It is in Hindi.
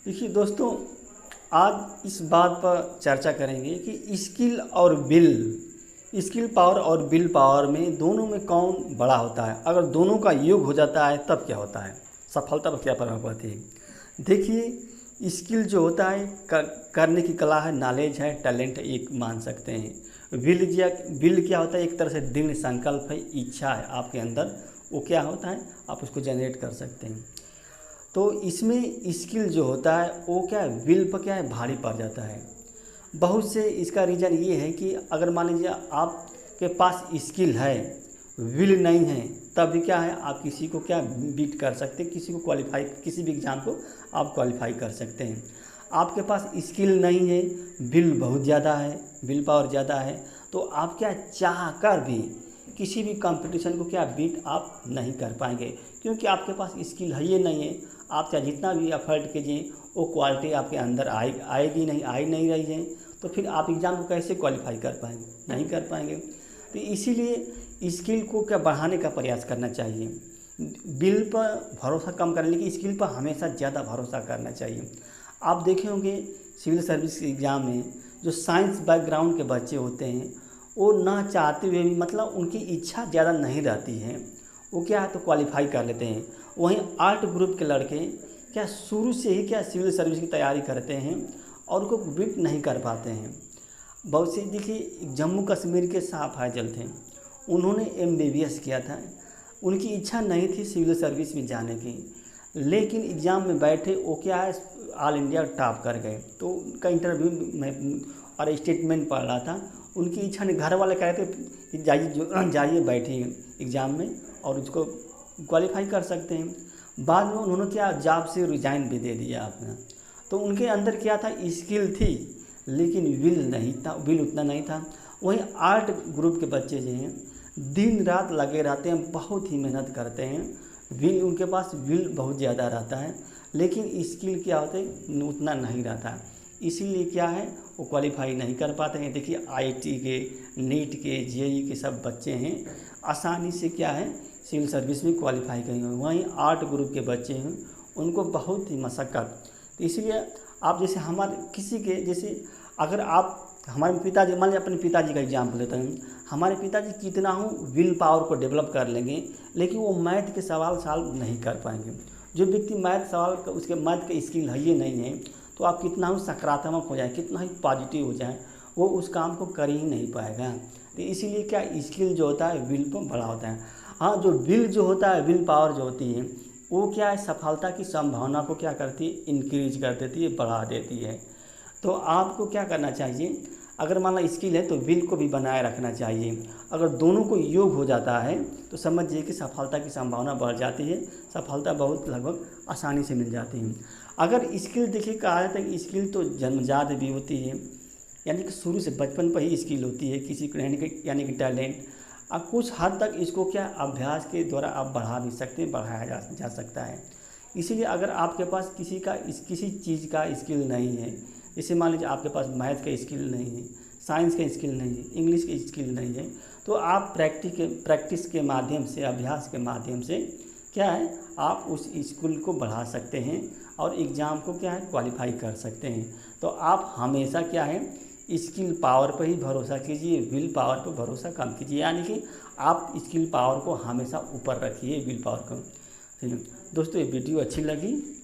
देखिए दोस्तों, आज इस बात पर चर्चा करेंगे कि स्किल पावर और विल पावर में दोनों में कौन बड़ा होता है। अगर दोनों का योग हो जाता है तब क्या होता है, सफलता पर क्या प्रभाव पड़ती है। देखिए, स्किल जो होता है करने की कला है, नॉलेज है, टैलेंट है, एक मान सकते हैं। विल क्या होता है, एक तरह से दृढ़ संकल्प है, इच्छा है आपके अंदर, वो क्या होता है, आप उसको जनरेट कर सकते हैं। तो इसमें स्किल जो होता है वो क्या है, विल पर क्या है, भारी पड़ जाता है। बहुत से इसका रीज़न ये है कि अगर मान लीजिए आपके पास स्किल है, विल नहीं है, तब भी क्या है, आप किसी को क्या बीट कर सकते हैं, किसी को क्वालिफाई, किसी भी एग्ज़ाम को आप क्वालिफाई कर सकते हैं। आपके पास स्किल नहीं है, विल बहुत ज़्यादा है, विल पावर ज़्यादा है, तो आप क्या चाह कर भी किसी भी कंपटीशन को क्या बीट आप नहीं कर पाएंगे, क्योंकि आपके पास स्किल है ये नहीं है। आप चाहे जितना भी एफर्ट कीजिए, वो क्वालिटी आपके अंदर आएगी नहीं, आ ही नहीं रही है, तो फिर आप एग्ज़ाम को कैसे क्वालिफाई कर पाएंगे, नहीं कर पाएंगे। तो इसीलिए स्किल को क्या बढ़ाने का प्रयास करना चाहिए। बिल पर भरोसा कम करने, लेकिन स्किल पर हमेशा ज़्यादा भरोसा करना चाहिए। आप देखे होंगे सिविल सर्विस एग्ज़ाम में जो साइंस बैकग्राउंड के बच्चे होते हैं, वो ना चाहते हुए भी, मतलब उनकी इच्छा ज़्यादा नहीं रहती है, वो क्या है तो क्वालिफाई कर लेते हैं। वहीं आर्ट ग्रुप के लड़के क्या शुरू से ही क्या सिविल सर्विस की तैयारी करते हैं और उनको बीट नहीं कर पाते हैं। बहुत से देखिए, जम्मू कश्मीर के शाह फैजल थे, उन्होंने MBBS किया था, उनकी इच्छा नहीं थी सिविल सर्विस में जाने की, लेकिन एग्ज़ाम में बैठे वो क्या है, ऑल इंडिया टॉप कर गए। तो उनका इंटरव्यू में और स्टेटमेंट पढ़ रहा था, उनकी इच्छा नहीं, घर वाले कह रहे थे कि जाइए बैठिए एग्ज़ाम में और उसको क्वालिफाई कर सकते हैं। बाद में उन्होंने क्या जॉब से रिज़ाइन भी दे दिया अपना। तो उनके अंदर क्या था, स्किल थी लेकिन विल नहीं था, विल उतना नहीं था। वहीं आर्ट ग्रुप के बच्चे जो हैं दिन रात लगे रहते हैं, बहुत ही मेहनत करते हैं, विल उनके पास विल बहुत ज़्यादा रहता है, लेकिन स्किल क्या होते उतना नहीं रहता है। इसीलिए क्या है, वो क्वालिफाई नहीं कर पाते हैं। देखिए IIT के, नीट के, JEE के सब बच्चे हैं, आसानी से क्या है सिविल सर्विस में क्वालिफाई करेंगे। वहीं आर्ट ग्रुप के बच्चे हैं, उनको बहुत ही मशक्क़त। तो इसलिए आप जैसे हमारे किसी के जैसे, अगर आप हमारे पिताजी, मान लीजिए अपने पिताजी का एग्जाम्पल लेते हैं, हमारे पिताजी कितना हो विल पावर को डेवलप कर लेंगे, लेकिन वो मैथ के सवाल सॉल्व नहीं कर पाएंगे। जो व्यक्ति मैथ सवाल का, उसके मैथ का स्किल है ये नहीं है, तो आप कितना ही सकारात्मक हो जाए, कितना ही पॉजिटिव हो जाए, वो उस काम को कर ही नहीं पाएगा। तो इसीलिए क्या स्किल जो होता है विल पर बड़ा होता है। हाँ, जो विल जो होता है, विल पावर जो होती है, वो क्या है, सफलता की संभावना को क्या करती है, इंक्रीज कर देती है, बढ़ा देती है। तो आपको क्या करना चाहिए, अगर मान लो स्किल है तो विल को भी बनाए रखना चाहिए। अगर दोनों को योग हो जाता है तो समझिए कि सफलता की संभावना बढ़ जाती है, सफलता बहुत लगभग आसानी से मिल जाती है। अगर स्किल देखिए, कहा जाता है कि स्किल तो जन्मजात भी होती है, यानी कि शुरू से बचपन पर ही स्किल होती है किसी को, यानी कि टैलेंट। अब कुछ हद तक इसको क्या अभ्यास के द्वारा आप बढ़ा भी सकते हैं, बढ़ाया जा सकता है। इसीलिए अगर आपके पास किसी चीज़ का स्किल नहीं है, जैसे मान लीजिए आपके पास मैथ का स्किल नहीं है, साइंस का स्किल नहीं है, इंग्लिश का स्किल नहीं है, तो आप प्रैक्टिस के माध्यम से, अभ्यास के माध्यम से क्या है, आप उस स्किल को बढ़ा सकते हैं और एग्ज़ाम को क्या है क्वालिफाई कर सकते हैं। तो आप हमेशा क्या है, स्किल पावर पर ही भरोसा कीजिए, विल पावर पर भरोसा कम कीजिए, यानी कि आप स्किल पावर को हमेशा ऊपर रखिए विल पावर को। दोस्तों, ये वीडियो अच्छी लगी